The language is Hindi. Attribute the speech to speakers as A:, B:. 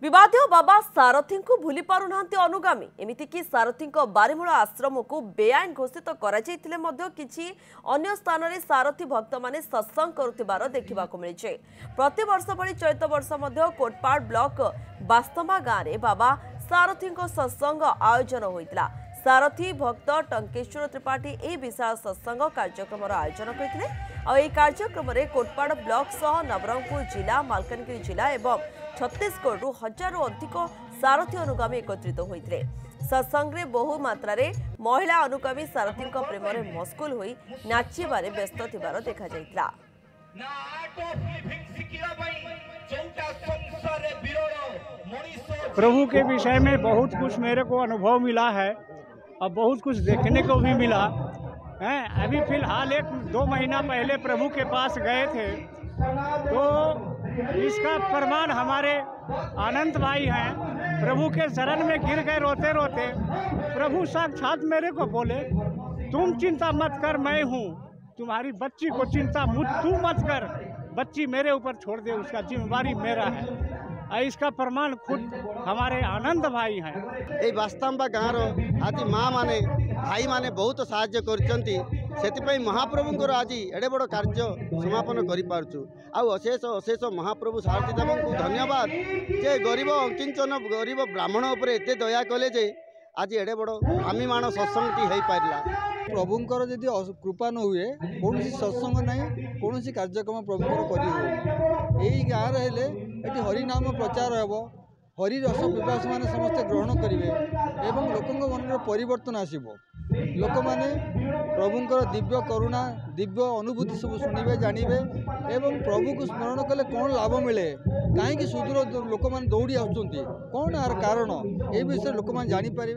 A: विवाद बाबा सारथी को भूली पारु नाहांती अनुगामी एमिति कि सारथी बारीमूल आश्रम को बेआईन घोषित कर किछि अन्य स्थान में सारथी भक्त माने सत्संग करुथिबार देखिबाकु मिलिছে। प्रति वर्ष भली चलित वर्ष मध्य कोटपाड़ ब्लॉक बास्तमा गाँव में बाबा सारथी सत्संग आयोजन होइतिला। सारथी भक्त टंकेश्वर त्रिपाठी यह विशाल सत्संग कार्यक्रम आयोजन करते और कार्यक्रम में कोटपाड़ ब्लॉक सह नवरंगपुर जिला मालकानगिरी जिला एवं छत्तीसगढ़ हजारों अधिक सारथी अनुगामी एकत्रित होते। सत्संग में बहु मात्रा रे महिला अनुगामी सारथी प्रेम में मस्कुल होई नाचिबारे व्यस्त थिबार देखा जायतिला।
B: प्रभु के विषय में बहुत कुछ मेरे को अनुभव मिला है और बहुत कुछ देखने को भी मिला है। अभी फिलहाल 1-2 महीना पहले प्रभु के पास गए थे तो इसका प्रमाण हमारे आनंद भाई हैं। प्रभु के शरण में गिर गए रोते रोते। प्रभु साक्षात मेरे को बोले, तुम चिंता मत कर, मैं हूँ। तुम्हारी बच्ची को चिंता तू मत कर, बच्ची मेरे ऊपर छोड़ दे, उसका जिम्मेवारी मेरा है। इसका प्रमाण खुद हमारे आनंद भाई हैं।
C: ये बास्तंबा गाँव आज माँ माने भाई माने बहुत साहाय्य करछंती। सेतिपई महाप्रभुंकर आज एडे बड़ कार्य समापन करि पारछु। आउ अशेष अशेष महाप्रभु सारथी देव को धन्यवाद जे गरीब अंकिंचन गरीब ब्राह्मण उपर एते दया कले जे आज एडे बड़ आमी मान सत्संगटी हो पारा।
D: प्रभुंकर जदि कृपा न हुए कौन सत्संग ना कौन कार्यक्रम प्रभुंकर करी यही गाँव हेले ये हरिनाम प्रचार हेब, हरि रस पिपास मैंने समस्ते ग्रहण करेंगे एवं लोकों मन परिवर्तन आसब। लोक मैंने प्रभुंकर दिव्य करुणा दिव्य अनुभूति सब शुणवे जानवे एवं प्रभु को स्मरण कले कौन लाभ मिले, कहीं सुदूर लोक मैंने दौड़ी आसुँच कौन यार कारण, ये विषय लोक मैंने जानीपर।